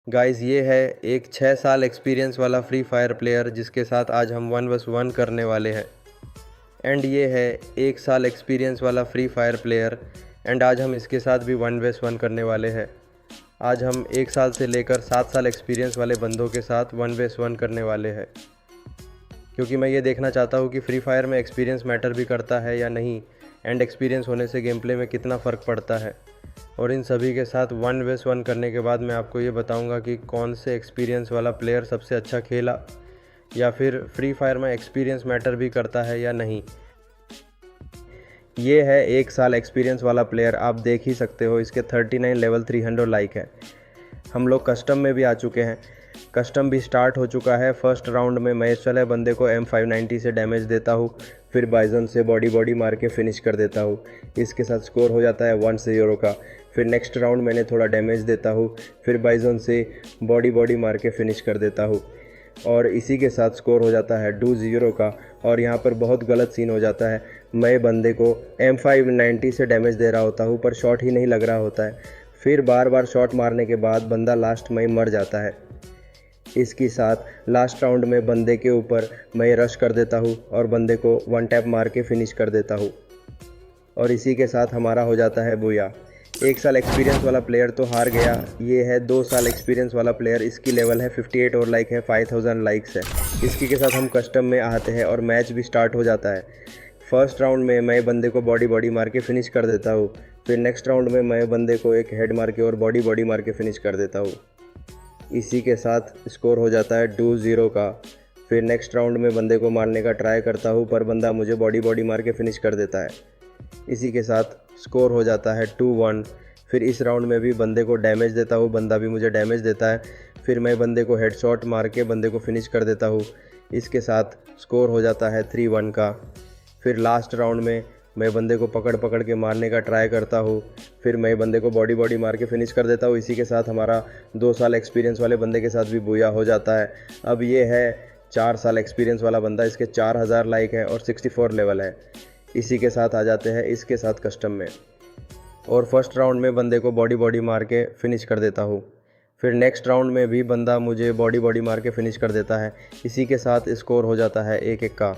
Guys ये है एक 6 साल एक्सपीरियंस वाला फ्री फायर प्लेयर जिसके साथ आज हम 1v1 करने वाले हैं। एंड ये है 1 साल एक्सपीरियंस वाला फ्री फायर प्लेयर एंड आज हम इसके साथ भी 1v1 करने वाले हैं। आज हम 1 साल से लेकर 7 साल एक्सपीरियंस वाले बंदों के साथ 1v1 करने वाले हैं, क्योंकि मैं ये देखना चाहता हूँ कि फ्री फायर में एक्सपीरियंस मैटर भी करता है या नहीं, एंड एक्सपीरियंस होने से गेम प्ले में कितना फ़र्क पड़ता है। और इन सभी के साथ 1v1 करने के बाद मैं आपको ये बताऊंगा कि कौन से एक्सपीरियंस वाला प्लेयर सबसे अच्छा खेला, या फिर फ्री फायर में एक्सपीरियंस मैटर भी करता है या नहीं। ये है 1 साल एक्सपीरियंस वाला प्लेयर, आप देख ही सकते हो इसके 39 लेवल 300 लाइक है। हम लोग कस्टम में भी आ चुके हैं, कस्टम भी स्टार्ट हो चुका है। फर्स्ट राउंड में मैं इस वाले बंदे को M590 से डैमेज देता हूँ, फिर बाइजन से बॉडी मार के फिनिश कर देता हूँ। इसके साथ स्कोर हो जाता है 1-0 का। फिर नेक्स्ट राउंड मैंने थोड़ा डैमेज देता हूँ, फिर बाइजन से बॉडी मार के फिनिश कर देता हूँ, और इसी के साथ स्कोर हो जाता है 2-0 का। और यहाँ पर बहुत गलत सीन हो जाता है, मैं बंदे को M590 से डैमेज दे रहा होता हूँ पर शॉट ही नहीं लग रहा होता है। फिर बार शॉट मारने के बाद बंदा लास्ट में मर जाता है। इसके साथ लास्ट राउंड में बंदे के ऊपर मैं रश कर देता हूँ और बंदे को 1 टैप मार के फिनिश कर देता हूँ, और इसी के साथ हमारा हो जाता है बूया। 1 साल एक्सपीरियंस वाला प्लेयर तो हार गया। ये है 2 साल एक्सपीरियंस वाला प्लेयर, इसकी लेवल है 58 और लाइक है 5000 लाइक्स है। इसकी के साथ हम कस्टम में आते हैं और मैच भी स्टार्ट हो जाता है। फर्स्ट राउंड में मैं बंदे को बॉडी मार के फिनिश कर देता हूँ, फिर नेक्स्ट राउंड में मैं बंदे को एक हेड मार के और बॉडी मार के फिनिश कर देता हूँ। इसी के साथ स्कोर हो जाता है 2-0 का। फिर नेक्स्ट राउंड में बंदे को मारने का ट्राई करता हूँ पर बंदा मुझे बॉडी मार के फिनिश कर देता है। इसी के साथ स्कोर हो जाता है 2-1। फिर इस राउंड में भी बंदे को डैमेज देता हूँ, बंदा भी मुझे डैमेज देता है, फिर मैं बंदे को हेडशॉट मार के बंदे को फिनिश कर देता हूँ। इसके साथ स्कोर हो जाता है 3-1 का। फिर लास्ट राउंड में मैं बंदे को पकड़ के मारने का ट्राई करता हूँ, फिर मैं बंदे को बॉडी मार के फिनिश कर देता हूँ। इसी के साथ हमारा 2 साल एक्सपीरियंस वाले बंदे के साथ भी बूया हो जाता है। अब ये है 4 साल एक्सपीरियंस वाला बंदा, इसके 4000 लाइक है और 64 लेवल है। इसी के साथ आ जाते हैं इसके साथ कस्टम में, और फर्स्ट राउंड में बंदे को बॉडी मार के फिनिश कर देता हूँ। फिर नेक्स्ट राउंड में भी बंदा मुझे बॉडी मार के फिनिश कर देता है। इसी के साथ स्कोर हो जाता है 1-1 का।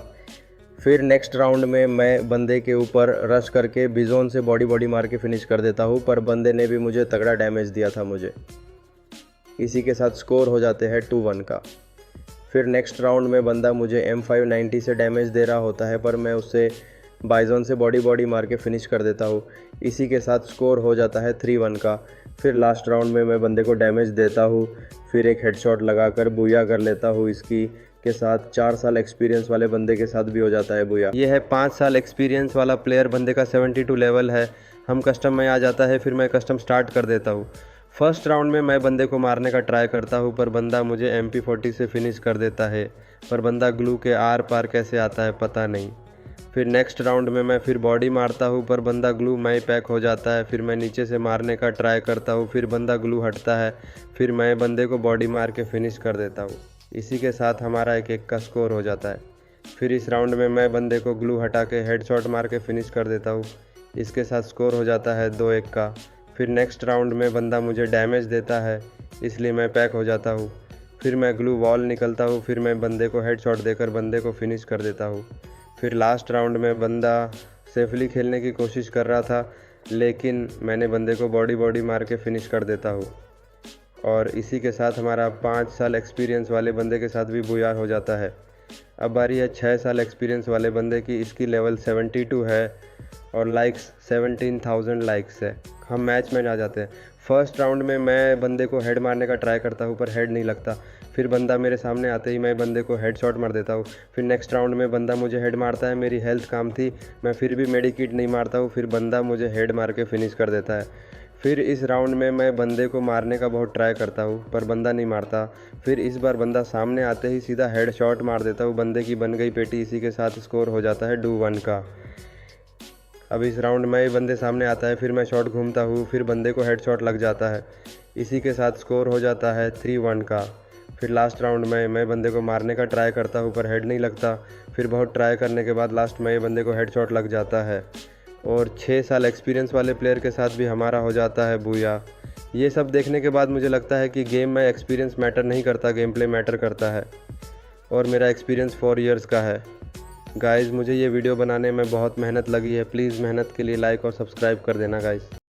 फिर नेक्स्ट राउंड में मैं बंदे के ऊपर रश करके बिजोन से बॉडी मार के फिनिश कर देता हूँ, पर बंदे ने भी मुझे तगड़ा डैमेज दिया था मुझे। इसी के साथ स्कोर हो जाते हैं 2-1 का। फिर नेक्स्ट राउंड में बंदा मुझे M590 से डैमेज दे रहा होता है पर मैं उससे बाइजन से बॉडी मार के फिनिश कर देता हूँ। इसी के साथ स्कोर हो जाता है 3-1 का। फिर लास्ट राउंड में मैं बंदे को डैमेज देता हूँ, फिर एक हेडशॉट लगाकर बूया कर लेता हूँ। इसकी के साथ 4 साल एक्सपीरियंस वाले बंदे के साथ भी हो जाता है बूया। ये है 5 साल एक्सपीरियंस वाला प्लेयर, बंदे का 72 लेवल है। हम कस्टम में आ जाता है, फिर मैं कस्टम स्टार्ट कर देता हूँ। फर्स्ट राउंड में मैं बंदे को मारने का ट्राई करता हूँ पर बंदा मुझे MP40 से फिनिश कर देता है, पर बंदा ग्लू के आर पार कैसे आता है पता नहीं। फिर नेक्स्ट राउंड में मैं फिर बॉडी मारता हूँ पर बंदा ग्लू मैं पैक हो जाता है। फिर मैं नीचे से मारने का ट्राई करता हूँ, फिर बंदा ग्लू हटता है, फिर मैं बंदे को बॉडी मार के फिनिश कर देता हूँ। इसी के साथ हमारा 1-1 का स्कोर हो जाता है। फिर इस राउंड में मैं बंदे को ग्लू हटा के हेडशॉट मार के फिनिश कर देता हूँ। इसके साथ स्कोर हो जाता है 2-1 का। फिर नेक्स्ट राउंड में बंदा मुझे डैमेज देता है, इसलिए मैं पैक हो जाता हूँ। फिर मैं ग्लू वॉल निकलता हूँ, फिर मैं बंदे को हेडशॉट देकर बंदे को फिनिश कर देता हूँ। फिर लास्ट राउंड में बंदा सेफली खेलने की कोशिश कर रहा था, लेकिन मैंने बंदे को बॉडी मार के फिनिश कर देता हूँ। और इसी के साथ हमारा 5 साल एक्सपीरियंस वाले बंदे के साथ भी बूया हो जाता है। अब बारी है 6 साल एक्सपीरियंस वाले बंदे की, इसकी लेवल 72 है और लाइक्स 17,000 लाइक्स है। हम मैच में आ जाते हैं। फर्स्ट राउंड में मैं बंदे को हेड मारने का ट्राई करता हूँ पर हेड नहीं लगता। फिर बंदा मेरे सामने आते ही मैं बंदे को हेडशॉट मार देता हूँ। फिर नेक्स्ट राउंड में बंदा मुझे हेड मारता है, मेरी हेल्थ कम थी, मैं फिर भी मेडिकिट नहीं मारता हूँ, फिर बंदा मुझे हेड मार के फिनिश कर देता है। फिर इस राउंड में मैं बंदे को मारने का बहुत ट्राई करता हूँ पर बंदा नहीं मारता। फिर इस बार बंदा सामने आते ही सीधा हेडशॉट मार देता हूँ, बंदे की बन गई पेटी। इसी के साथ स्कोर हो जाता है 2-1 का। अब इस राउंड में बंदे सामने आता है, फिर मैं शॉट घूमता हूँ, फिर बंदे को हेडशॉट लग जाता है। इसी के साथ स्कोर हो जाता है 3-1 का। फिर लास्ट राउंड में मैं बंदे को मारने का ट्राई करता हूँ पर हेड नहीं लगता। फिर बहुत ट्राई करने के बाद लास्ट में बंदे को हेडशॉट लग जाता है, और 6 साल एक्सपीरियंस वाले प्लेयर के साथ भी हमारा हो जाता है बूया। ये सब देखने के बाद मुझे लगता है कि गेम में एक्सपीरियंस मैटर नहीं करता, गेम प्ले मैटर करता है, और मेरा एक्सपीरियंस 4 इयर्स का है। गाइज़ मुझे ये वीडियो बनाने में बहुत मेहनत लगी है, प्लीज़ मेहनत के लिए लाइक और सब्सक्राइब कर देना गाइज़।